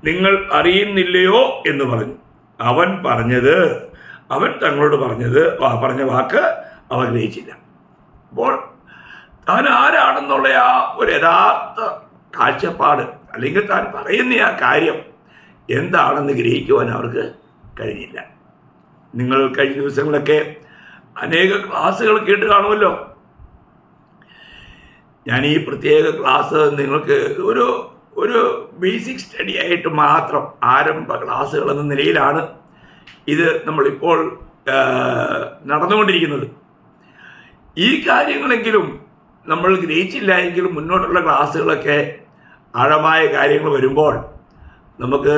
Speaker 1: നിങ്ങൾ അറിയുന്നില്ലയോ എന്ന് പറഞ്ഞു. അവൻ പറഞ്ഞത്, അവൻ തങ്ങളോട് പറഞ്ഞ വാക്ക് അവർ ഗ്രഹിച്ചില്ല. അപ്പോൾ താൻ ആരാണെന്നുള്ള ആ ഒരു യഥാർത്ഥ കാഴ്ചപ്പാട്, അല്ലെങ്കിൽ താൻ പറയുന്ന ആ കാര്യം എന്താണെന്ന് ഗ്രഹിക്കുവാൻ അവർക്ക് കഴിഞ്ഞില്ല. നിങ്ങൾ കഴിഞ്ഞ ദിവസങ്ങളൊക്കെ അനേക ക്ലാസ്സുകൾ കേട്ട് കാണുമല്ലോ. ഞാൻ ഈ പ്രത്യേക ക്ലാസ് നിങ്ങൾക്ക് ഒരു ബേസിക് സ്റ്റഡി ആയിട്ട് മാത്രം, ആരംഭ ക്ലാസ്സുകൾ എന്ന നിലയിലാണ് ഇത് നമ്മളിപ്പോൾ നടന്നുകൊണ്ടിരിക്കുന്നത്. ഈ കാര്യങ്ങളെങ്കിലും നമ്മൾ ഗ്രഹിച്ചില്ല എങ്കിലും മുന്നോട്ടുള്ള ക്ലാസ്സുകളൊക്കെ ആഴമായ കാര്യങ്ങൾ വരുമ്പോൾ നമുക്ക്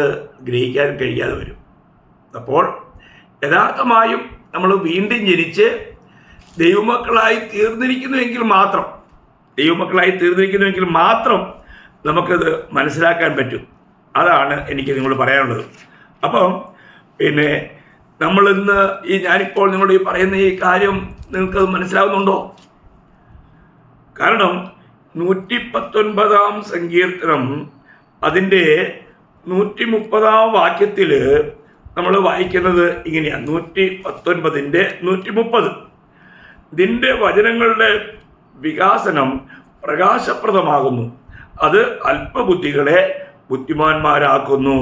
Speaker 1: ഗ്രഹിക്കാൻ കഴിയാതെ വരും. അപ്പോൾ യഥാർത്ഥമായും നമ്മൾ വീണ്ടും ജനിച്ച് ദൈവമക്കളായി തീർന്നിരിക്കുന്നുവെങ്കിൽ മാത്രം നമുക്കത് മനസ്സിലാക്കാൻ പറ്റും. അതാണ് എനിക്ക് നിങ്ങളോട് പറയാനുള്ളത്. അപ്പം പിന്നെ നമ്മളിന്ന് ഞാനിപ്പോൾ നിങ്ങളോട് ഈ പറയുന്ന ഈ കാര്യം നിങ്ങൾക്കത് മനസ്സിലാവുന്നുണ്ടോ? കാരണം 119 സങ്കീർത്തനം അതിൻ്റെ 130 വാക്യത്തിൽ നമ്മൾ വായിക്കുന്നത് ഇങ്ങനെയാണ്. 119ൻ്റെ 130. നിന്റെ വചനങ്ങളുടെ വികാസനം പ്രകാശപ്രദമാകുന്നു, അത് അല്പബുദ്ധികളെ ബുദ്ധിമാന്മാരാക്കുന്നു.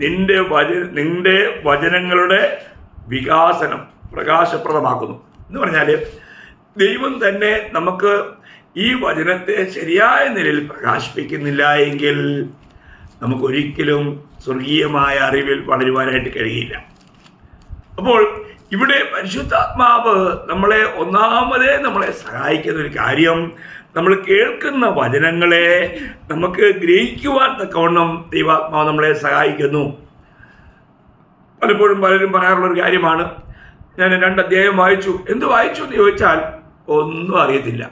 Speaker 1: നിന്റെ വചനങ്ങളുടെ വികാസനം പ്രകാശപ്രദമാക്കുന്നു എന്ന് പറഞ്ഞാൽ ദൈവം തന്നെ നമുക്ക് ഈ വചനത്തെ ശരിയായ നിലയിൽ പ്രകാശിപ്പിക്കുന്നില്ല എങ്കിൽ നമുക്കൊരിക്കലും സ്വർഗീയമായ അറിവിൽ വളരുവാനായിട്ട് കഴിയില്ല. അപ്പോൾ ഇവിടെ പരിശുദ്ധാത്മാവ് നമ്മളെ സഹായിക്കുന്ന ഒരു കാര്യം, നമ്മൾ കേൾക്കുന്ന വചനങ്ങളെ നമുക്ക് ഗ്രഹിക്കുവാൻ തക്കവണ്ണം ദൈവാത്മാവ് നമ്മളെ സഹായിക്കുന്നു. പലപ്പോഴും പലരും പറയാറുള്ളൊരു കാര്യമാണ്, ഞാൻ 2 അധ്യായം വായിച്ചു. എന്ത് വായിച്ചു എന്ന് ചോദിച്ചാൽ ഒന്നും അറിയത്തില്ല.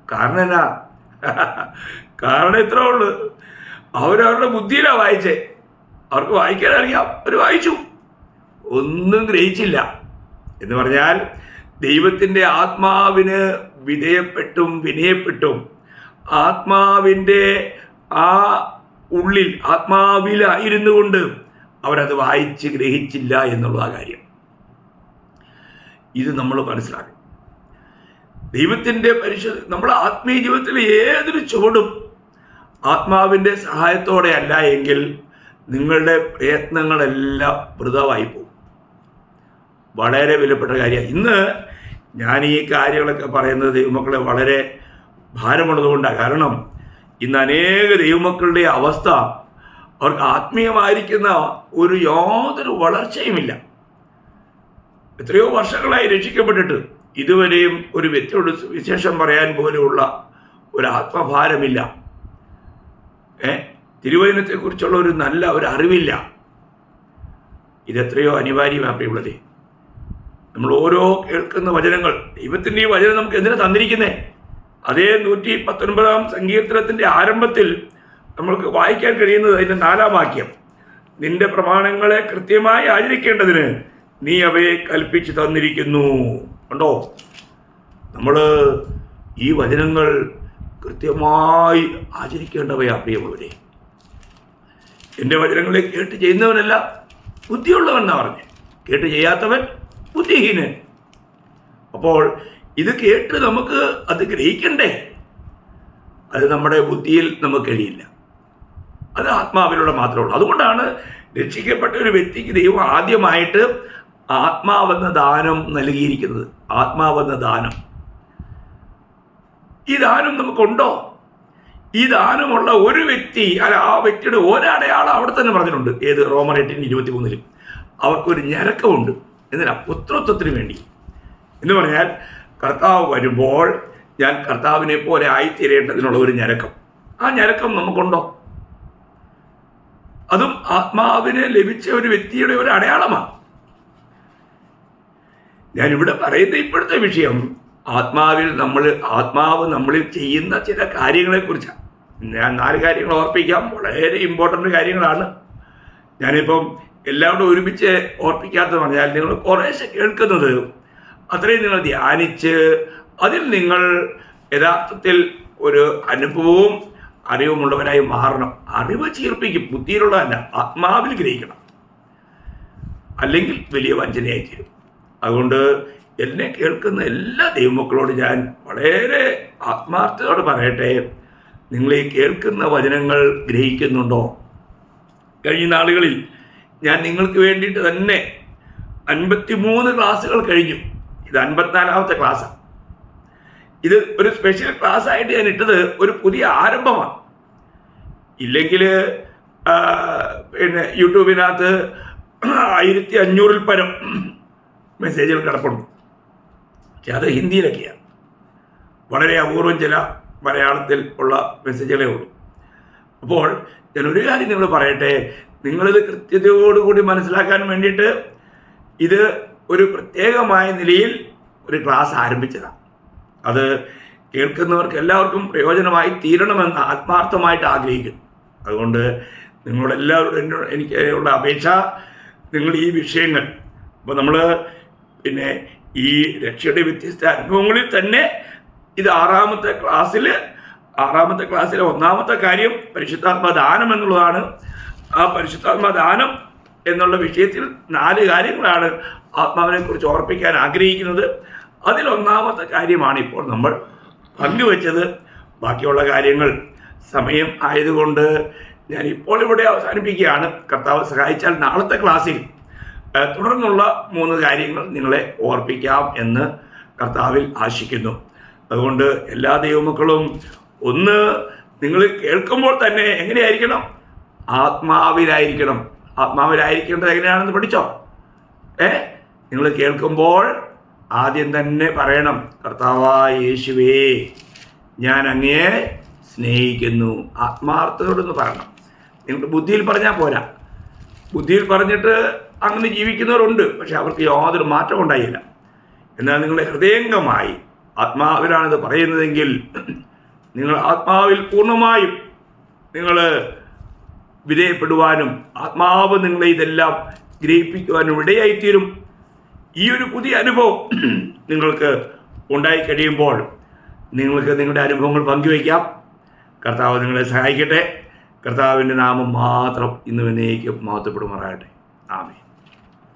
Speaker 1: കാരണം എന്നാ? കാരണം ഇത്രേ ഉള്ളൂ, അവരവരുടെ ബുദ്ധിയിലാണ് വായിച്ചേ. അവർക്ക് വായിക്കാൻ അറിയാം, അവർ വായിച്ചു, ഒന്നും ഗ്രഹിച്ചില്ല. എന്ന് പറഞ്ഞാൽ ദൈവത്തിൻ്റെ ആത്മാവിന് വിധേയപ്പെട്ടും വിനയപ്പെട്ടും ആത്മാവിൻ്റെ ആ ഉള്ളിൽ ആത്മാവിലായിരുന്നു കൊണ്ട് അവരത് വായിച്ച് ഗ്രഹിച്ചില്ല എന്നുള്ള ആ കാര്യം ഇത് നമ്മൾ മനസ്സിലാക്കും. ദൈവത്തിൻ്റെ നമ്മുടെ ആത്മീയ ജീവിതത്തിലെ ഏതൊരു ചുവടും ആത്മാവിൻ്റെ സഹായത്തോടെ അല്ല എങ്കിൽ നിങ്ങളുടെ പ്രയത്നങ്ങളെല്ലാം വൃഥാവായി പോകും. വളരെ വിലപ്പെട്ട കാര്യമാണ്. ഇന്ന് ഞാൻ ഈ കാര്യങ്ങളൊക്കെ പറയുന്നത് ദൈവമക്കളെ വളരെ ഭാരമുള്ളതുകൊണ്ടാണ്. കാരണം ഇന്ന് അനേക ദൈവമക്കളുടെ അവസ്ഥ, അവർക്ക് ആത്മീയമായിരിക്കുന്ന യാതൊരു വളർച്ചയുമില്ല. എത്രയോ വർഷങ്ങളായി രക്ഷിക്കപ്പെട്ടിട്ട് ഇതുവരെയും ഒരു വ്യക്തിയോട് വിശേഷം പറയാൻ പോലെയുള്ള ഒരു ആത്മഭാരമില്ല. തിരുവചനത്തെക്കുറിച്ചുള്ള ഒരു നല്ല ഒരു അറിവില്ല. ഇതെത്രയോ അനിവാര്യമാണ് പ്രിയമുള്ളതേ. നമ്മൾ ഓരോ കേൾക്കുന്ന വചനങ്ങൾ, ദൈവത്തിൻ്റെ ഈ വചനം നമുക്ക് എന്തിനാ തന്നിരിക്കുന്നേ? അതേ 119 സങ്കീർത്തനത്തിൻ്റെ ആരംഭത്തിൽ നമ്മൾക്ക് വായിക്കാൻ കഴിയുന്നത് അതിൻ്റെ 4-ാം വാക്യം. നിന്റെ പ്രമാണങ്ങളെ കൃത്യമായി ആചരിക്കേണ്ടതിന് നീ അവയെ കൽപ്പിച്ചു തന്നിരിക്കുന്നു. കണ്ടോ, നമ്മൾ ഈ വചനങ്ങൾ കൃത്യമായി ആചരിക്കേണ്ടവയാ പ്രിയമുള്ളവരെ. എൻ്റെ വചനങ്ങളെ കേട്ട് ചെയ്യുന്നവനല്ല ബുദ്ധിയുള്ളവൻ എന്നാ പറഞ്ഞത്, കേട്ട് ചെയ്യാത്തവൻ ബുദ്ധിഹീനൻ. അപ്പോൾ ഇത് കേട്ട് നമുക്ക് അത് ഗ്രഹിക്കണ്ടേ? അത് നമ്മുടെ ബുദ്ധിയിൽ നമുക്ക് കഴിയില്ല, അത് ആത്മാവിലൂടെ മാത്രമേ ഉള്ളൂ. അതുകൊണ്ടാണ് രക്ഷിക്കപ്പെട്ട ഒരു വ്യക്തിക്ക് ദൈവം ആദ്യമായിട്ട് ആത്മാവെന്ന ദാനം നൽകിയിരിക്കുന്നത്. ആത്മാവെന്ന ദാനം, ഈ ദാനം നമുക്കുണ്ടോ? ഈ ദാനമുള്ള ഒരു വ്യക്തി, അല്ല ആ വ്യക്തിയുടെ ഒരടയാളം അവിടെ തന്നെ പറഞ്ഞിട്ടുണ്ട്. ഏത്? റോമർ 8:23 അവർക്കൊരു ഞരക്കമുണ്ട്. എന്തിനാ? പുത്രത്വത്തിന് വേണ്ടി. എന്ന് പറഞ്ഞാൽ കർത്താവ് വരുമ്പോൾ ഞാൻ കർത്താവിനെ പോലെ ആയിത്തീരേണ്ടതിനുള്ള ഒരു ഞരക്കം. ആ ഞരക്കം നമുക്കുണ്ടോ? അതും ആത്മാവിനെ ലഭിച്ച ഒരു വ്യക്തിയുടെ ഒരു അടയാളമാണ്. ഞാനിവിടെ പറയുന്ന ഇപ്പോഴത്തെ വിഷയം ആത്മാവ് നമ്മളിൽ ചെയ്യുന്ന ചില കാര്യങ്ങളെക്കുറിച്ചാണ്. ഞാൻ 4 കാര്യങ്ങൾ ഓർപ്പിക്കാം. വളരെ ഇമ്പോർട്ടൻ്റ് കാര്യങ്ങളാണ്. ഞാനിപ്പം എല്ലാവരും ഒരുമിച്ച് ഓർപ്പിക്കാത്തത് പറഞ്ഞാൽ നിങ്ങൾ കുറേശ്ശെ കേൾക്കുന്നത് അത്രയും നിങ്ങൾ ധ്യാനിച്ച് അതിൽ നിങ്ങൾ യഥാർത്ഥത്തിൽ ഒരു അനുഭവവും അറിവുമുള്ളവരായി മാറണം. അറിവ് ചീർപ്പിക്കും, ബുദ്ധിയിലുള്ളതല്ല, ആത്മാവിൽ ഗ്രഹിക്കണം. അല്ലെങ്കിൽ വലിയ വഞ്ചനയായി തീരും. അതുകൊണ്ട് എന്നെ കേൾക്കുന്ന എല്ലാ ദൈവമക്കളോട് ഞാൻ വളരെ ആത്മാർത്ഥതയോടെ പറയട്ടെ, നിങ്ങൾ ഈ കേൾക്കുന്ന വചനങ്ങൾ ഗ്രഹിക്കുന്നുണ്ടോ? കഴിഞ്ഞ നാളുകളിൽ ഞാൻ നിങ്ങൾക്ക് വേണ്ടിയിട്ട് തന്നെ 53 ക്ലാസ്സുകൾ കഴിഞ്ഞു. ഇത് 54ാമത്തെ ക്ലാസ്സാണ്. ഇത് ഒരു സ്പെഷ്യൽ ക്ലാസ് ആയിട്ട് ഞാൻ ഇട്ടത് ഒരു പുതിയ ആരംഭമാണ്. ഇല്ലെങ്കിൽ പിന്നെ യൂട്യൂബിനകത്ത് 1500-ൽ പരം മെസ്സേജുകൾ കിടപ്പുണ്ട്. പക്ഷെ അത് ഹിന്ദിയിലൊക്കെയാണ്. വളരെ അപൂർവം ചില മലയാളത്തിൽ ഉള്ള മെസ്സേജുകളേ ഉള്ളൂ. അപ്പോൾ ഞാനൊരു കാര്യം നിങ്ങൾ പറയട്ടെ, നിങ്ങളിത് കൃത്യതയോടുകൂടി മനസ്സിലാക്കാൻ വേണ്ടിയിട്ട് ഇത് ഒരു പ്രത്യേകമായ നിലയിൽ ഒരു ക്ലാസ് ആരംഭിച്ചതാണ്. അത് കേൾക്കുന്നവർക്ക് എല്ലാവർക്കും പ്രയോജനമായി തീരണമെന്ന് ആത്മാർത്ഥമായിട്ട് ആഗ്രഹിക്കുന്നു. അതുകൊണ്ട് നിങ്ങളെല്ലാവരോടും എനിക്കുള്ള അപേക്ഷ, നിങ്ങൾ ഈ വിഷയങ്ങൾ ഇപ്പോൾ നമ്മൾ പിന്നെ ഈ രക്ഷയുടെ വ്യത്യസ്ത അനുഭവങ്ങളിൽ തന്നെ ഇത് ആറാമത്തെ ക്ലാസ്സിലെ 1ാമത്തെ കാര്യം പരിശുദ്ധാത്മദാനം എന്നുള്ളതാണ്. ആ പരിശുദ്ധാത്മദാനം എന്നുള്ള വിഷയത്തിൽ 4 കാര്യങ്ങളാണ് ആത്മാവിനെ കുറിച്ച് ഓർപ്പിക്കാൻ ആഗ്രഹിക്കുന്നത്. അതിൽ 1ാമത്തെ കാര്യമാണ് ഇപ്പോൾ നമ്മൾ പങ്കുവെച്ചത്. ബാക്കിയുള്ള കാര്യങ്ങൾ സമയം ആയതുകൊണ്ട് ഞാൻ ഇപ്പോൾ ഇവിടെ അവസാനിപ്പിക്കുകയാണ്. കർത്താവ് സഹായിച്ചാൽ നാളത്തെ ക്ലാസ്സിൽ തുടർന്നുള്ള 3 കാര്യങ്ങൾ നിങ്ങളെ ഓർപ്പിക്കാം എന്ന് കർത്താവിൽ ആശിക്കുന്നു. അതുകൊണ്ട് എല്ലാ ദൈവമക്കളും ഒന്ന്, നിങ്ങൾ കേൾക്കുമ്പോൾ തന്നെ എങ്ങനെയായിരിക്കണം? ആത്മാവിലായിരിക്കണം. ആത്മാവിലായിരിക്കേണ്ടത് എങ്ങനെയാണെന്ന് പഠിച്ചോ? നിങ്ങൾ കേൾക്കുമ്പോൾ ആദ്യം തന്നെ പറയണം, കർത്താവായ യേശുവേ, ഞാൻ അങ്ങയെ സ്നേഹിക്കുന്നു. ആത്മാർത്ഥതയോടൊന്ന് പറയണം. നിങ്ങളുടെ ബുദ്ധിയിൽ പറഞ്ഞാൽ പോരാ. ബുദ്ധിയിൽ പറഞ്ഞിട്ട് അങ്ങനെ ജീവിക്കുന്നവരുണ്ട്, പക്ഷെ അവർക്ക് യാതൊരു മാറ്റം ഉണ്ടായില്ല. എന്നാൽ നിങ്ങളുടെ ഹൃദയംഗമായി ആത്മാവിലാണിത് പറയുന്നതെങ്കിൽ നിങ്ങൾ ആത്മാവിൽ പൂർണ്ണമായും നിങ്ങൾ വിധേയപ്പെടുവാനും ആത്മാവ് നിങ്ങളെ ഇതെല്ലാം ഗ്രഹിപ്പിക്കുവാനും ഇടയായിത്തീരും. ഈ ഒരു പുതിയ അനുഭവം നിങ്ങൾക്ക് ഉണ്ടായി കഴിയുമ്പോൾ നിങ്ങൾക്ക് നിങ്ങളുടെ അനുഭവങ്ങൾ പങ്കുവയ്ക്കാം. കർത്താവ് നിങ്ങളെ സഹായിക്കട്ടെ. കർത്താവിൻ്റെ നാമം മാത്രം ഇന്ന് എന്നേക്കും മഹത്വപ്പെടുമാറാകട്ടെ. ആമേൻ.